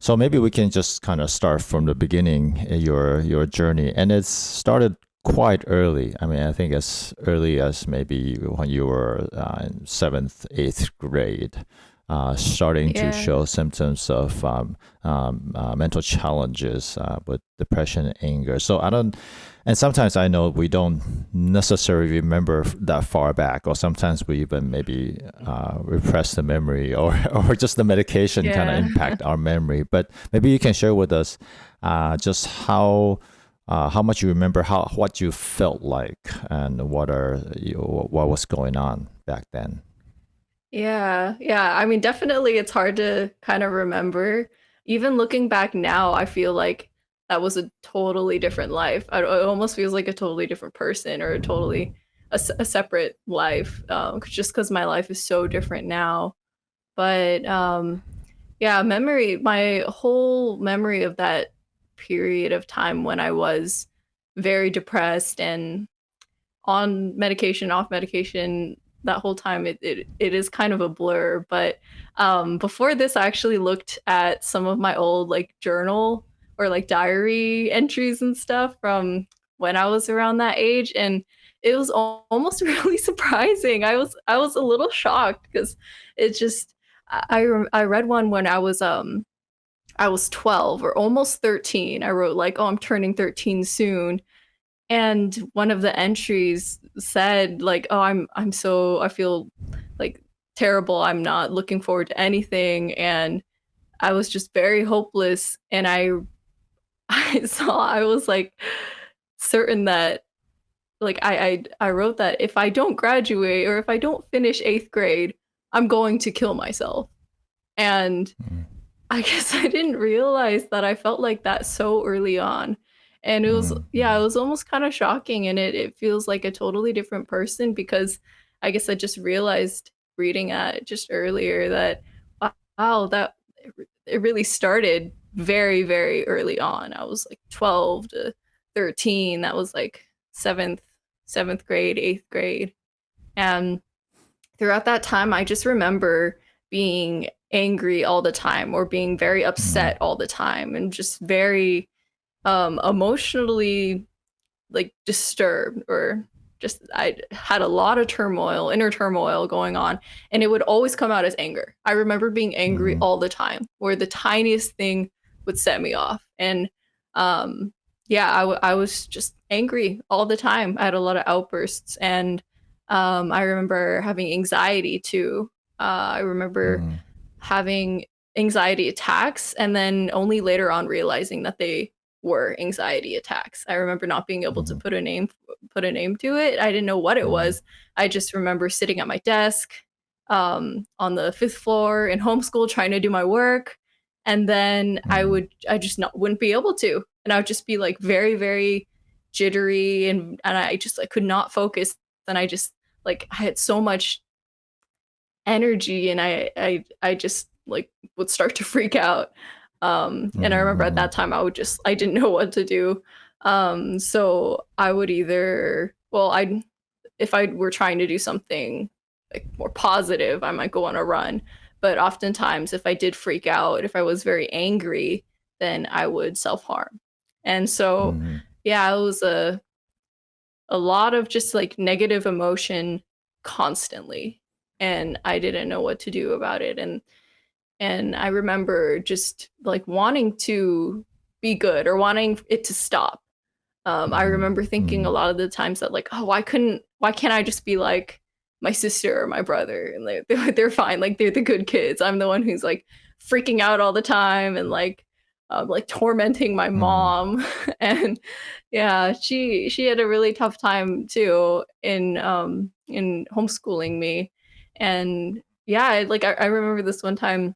So maybe we can just kind of start from the beginning, your journey, and it's started quite early. I mean, I think as early as maybe when you were in seventh, eighth grade, starting to Yeah. show symptoms of mental challenges with depression and anger. So I don't, and sometimes I know we don't necessarily remember that far back, or sometimes we even maybe repress the memory, or or just the medication kind of Yeah. impact our memory. But maybe you can share with us just how much you remember, how what you felt like, and what was going on back then. Yeah. Yeah. I mean, definitely it's hard to kind of remember. Even looking back now, I feel like that was a totally different life. It almost feels like a totally different person or a totally a separate life. Just because my life is so different now. But yeah, my whole memory of that period of time when I was very depressed and on medication, off medication, that whole time it is kind of a blur. But before this, I actually looked at some of my old like journal or like diary entries and stuff from when I was around that age, and it was almost really surprising. I was a little shocked because it just I read one when I was 12 or almost 13. I wrote like, "Oh, I'm turning 13 soon." And one of the entries said like, "Oh, I feel like terrible. I'm not looking forward to anything." And I was just very hopeless, and I was like certain that like I wrote that if I don't graduate or if I don't finish 8th grade, I'm going to kill myself. And Mm. I guess I didn't realize that I felt like that so early on. And it was, Mm. yeah, it was almost kind of shocking. And it feels like a totally different person because I guess I just realized reading that just earlier that, wow, it really started very, very early on. I was like 12 to 13. That was like seventh grade, 8th grade. And throughout that time, I just remember being angry all the time or being very Mm. upset all the time and just very emotionally like disturbed or just I had a lot of turmoil, inner turmoil going on, and it would always come out as anger. I remember being angry Mm. all the time, where the tiniest thing would set me off, and um, yeah, I was just angry all the time. I had a lot of outbursts, and I remember having anxiety too. I remember Mm. having anxiety attacks, and then only later on realizing that they were anxiety attacks. I remember not being able to Mm. put a name to it. I didn't know what it Mm. was. I just remember sitting at my desk on the fifth floor in homeschool trying to do my work, and then Mm. I just not wouldn't be able to, and I would just be like very very jittery, and I just like could not focus. And I just like I had so much energy, and I just like would start to freak out. And I remember at Mm. that time I didn't know what to do. So I would either well I if I were trying to do something like more positive, I might go on a run. But oftentimes if I did freak out, if I was very angry, then I would self-harm. And so Mm. yeah, it was a lot of just like negative emotion constantly, and I didn't know what to do about it. And I remember just like wanting to be good or wanting it to stop. I Mm. remember thinking a Mm. lot of the times that like, oh, why can't I just be like my sister or my brother, and they're fine, like they're the good kids. I'm the one who's like freaking out all the time and like tormenting my Mm. mom. And yeah, she had a really tough time too in homeschooling me. And yeah, I remember this one time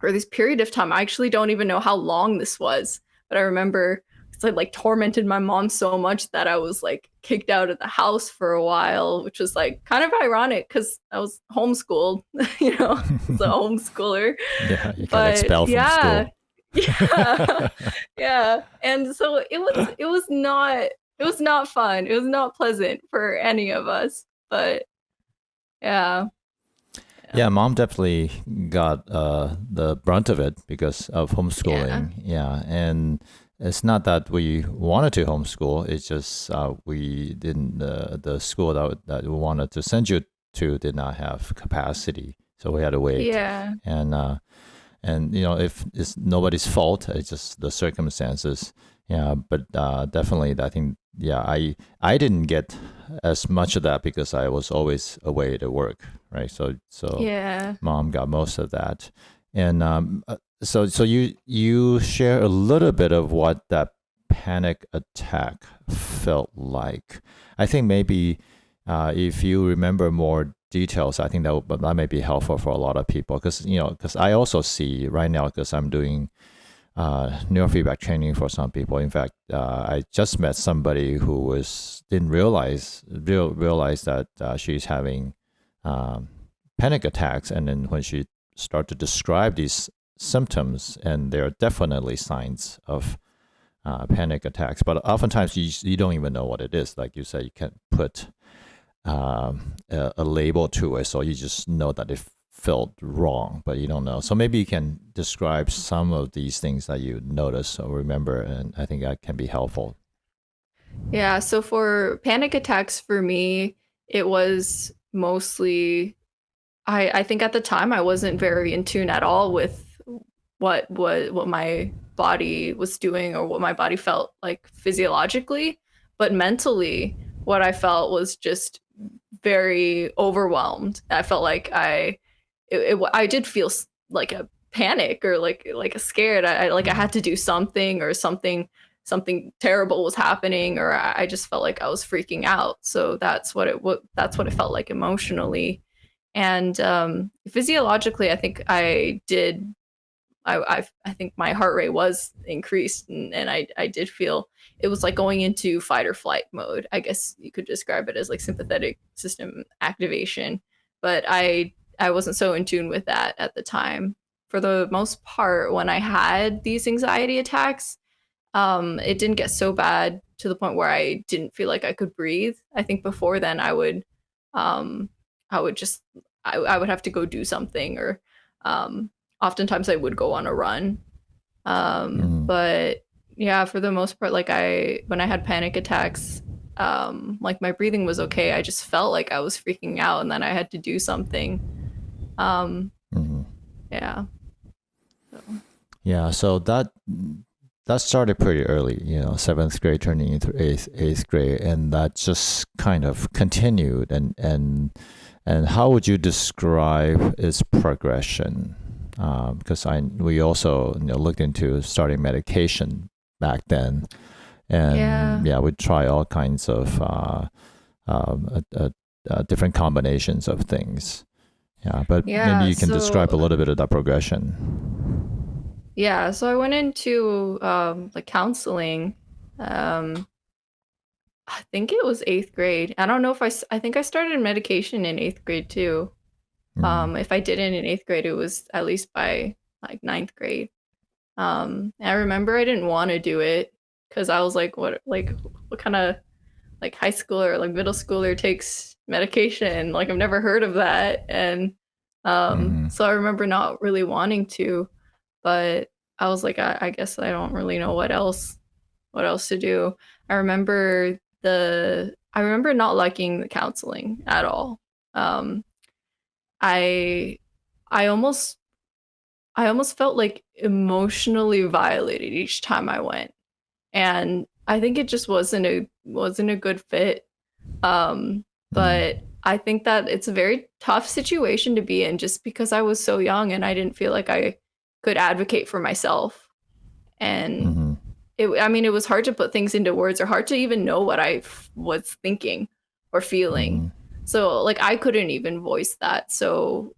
or this period of time. I actually don't even know how long this was, but I remember because I like tormented my mom so much that I was like kicked out of the house for a while, which was like kind of ironic because I was homeschooled, as a homeschooler. Yeah, you got But expelled from yeah, school. yeah, yeah. And so it was not fun. It was not pleasant for any of us. But yeah, Yeah. Yeah, mom definitely got the brunt of it because of Yeah. homeschooling. Yeah, and it's not that we wanted to homeschool; it's just we didn't. The school that we wanted to send you to did not have capacity, so we had to wait. Yeah. And if it's nobody's fault, it's just the circumstances. Yeah, but definitely, I think yeah, I didn't get as much of that because I was always away to work, right? So Yeah. mom got most of that, and so you share a little bit of what that panic attack felt like. I think maybe if you remember more details, I think that may be helpful for a lot of people because I also see right now because I'm doing neurofeedback training for some people. In fact, I just met somebody who didn't realize that she's having um, panic attacks, and then when she started to describe these symptoms, and there are definitely signs of panic attacks, but oftentimes you don't even know what it is. Like you said, you can't put a label to it, so you just know that it felt wrong, but you don't know. So maybe you can describe some of these things that you notice or remember, and I think that can be helpful. Yeah. So for panic attacks for me, it was mostly I think at the time I wasn't very in tune at all with what my body was doing or what my body felt like physiologically, but mentally what I felt was just very overwhelmed. I felt like I did feel like a panic or like a scared. I Mm, had to do something or something terrible was happening or I just felt like I was freaking out. So that's what it felt like emotionally. And physiologically, I think I did. I think my heart rate was increased, and I did feel it was like going into fight or flight mode. I guess you could describe it as like sympathetic system activation, but I wasn't so in tune with that at the time. For the most part, when I had these anxiety attacks, it didn't get so bad to the point where I didn't feel like I could breathe. I think before then um, I would just, I would have to go do something or, um, oftentimes I would go on a run. mm, But yeah, for the most part, when I had panic attacks, like my breathing was okay. I just felt like I was freaking out and then I had to do something. Um, mm. yeah. So, Yeah, so that started pretty early, seventh grade turning into eighth grade, and that just kind of continued. And how would you describe its progression? Because we also looked into starting medication back then, yeah. and yeah, we'd try all kinds of different combinations of things. Yeah, but maybe Yeah. you can describe a So little bit of that progression. yeah, so I went into like counseling. Um I think it was 8th grade. I don't know if I think I started medication in 8th grade too. Mm, If I didn't in 8th grade, it was at least by like 9th grade. And I remember I didn't want to do it because I was like what kind of like high schooler or like middle schooler takes medication? Like I've never heard of that. And mm, so I remember not really wanting to, but I was like, I guess I don't really know what else to do. I remember not liking the counseling at all. Um, I I almost felt like emotionally violated each time I went, and I think it just wasn't a good fit. mm, But I think that it's a very tough situation to be in just because I was so young and I didn't feel like I could advocate for myself. And mm, I mean, it was hard to put things into words or hard to even know what I was thinking or feeling. mm, So, like, I couldn't even voice that. So,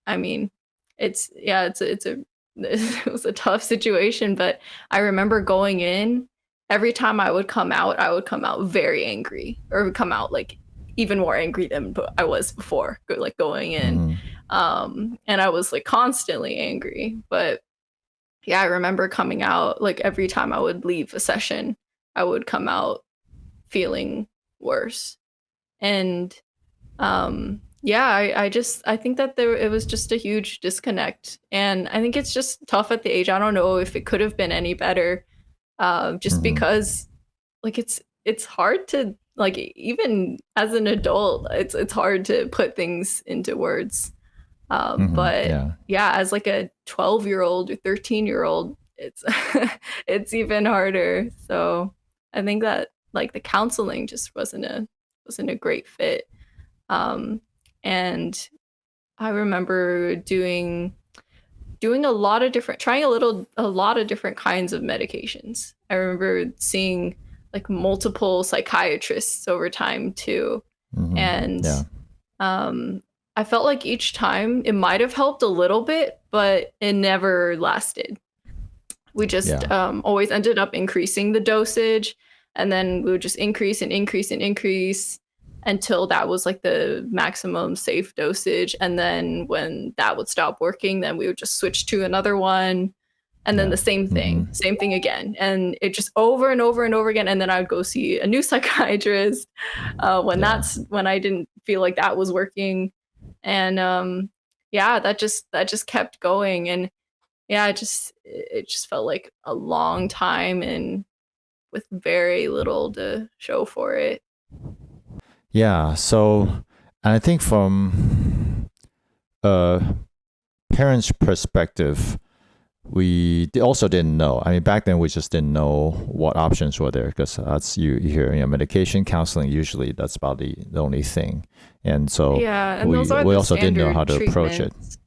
I mean, it's a it was a tough situation, but I remember going in, every time I would come out very angry or would come out like even more angry than I was before, like going in. mm, And I was like constantly angry, but yeah, I remember coming out like every time I would leave a session, I would come out feeling worse. And Yeah, I think that there it was just a huge disconnect, and I think it's just tough at the age. I don't know if it could have been any better, just Hmm. because like it's hard to like even as an adult, it's hard to put things into words. Hmm. But Yeah. yeah, as like a 12-year-old or 13-year-old, it's it's even harder. So I think that like the counseling just wasn't a great fit. Um, and I remember doing a lot of different trying a lot of different kinds of medications. I remember seeing like multiple psychiatrists over time too. Hmm. And Yeah. um I felt like each time it might have helped a little bit, but it never lasted. We just Yeah. always ended up increasing the dosage, and then we would just increase and increase and increase until that was like the maximum safe dosage. And then when that would stop working, then we would just switch to another one, and then Yeah. the Hmm. same thing again, and it just over and over and over again. And then I would go see a new psychiatrist Yeah. when I didn't feel like that was working. And yeah, that just kept going. And yeah, it just felt like a long time and with very little to show for it. Yeah. So I think from a parent's perspective, we also didn't know. I mean, back then we just didn't know what options were there because that's you hear, medication, counseling. Usually, that's about the only thing, and so Yeah, and those we are we the also didn't know how standard to approach it. treatments.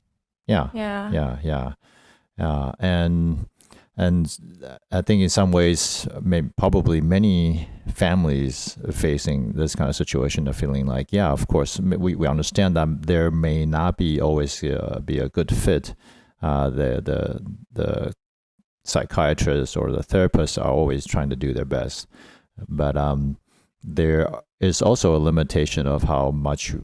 Yeah, Yeah. yeah, yeah, and I think in some ways, probably many families facing this kind of situation are feeling like, yeah, of course, we understand that there may not be always be a good fit. The psychiatrists or the therapists are always trying to do their best, but there is also a limitation of how much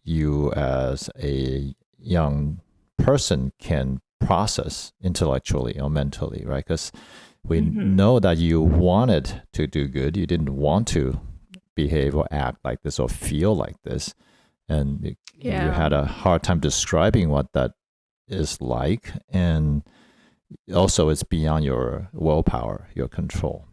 you as a young person can process intellectually or mentally, right? Because we Hmm. know that you wanted to do good, you didn't want to behave or act like this or feel like this, and you Yeah. had a hard time describing what that is like, and also it's beyond your willpower, your control.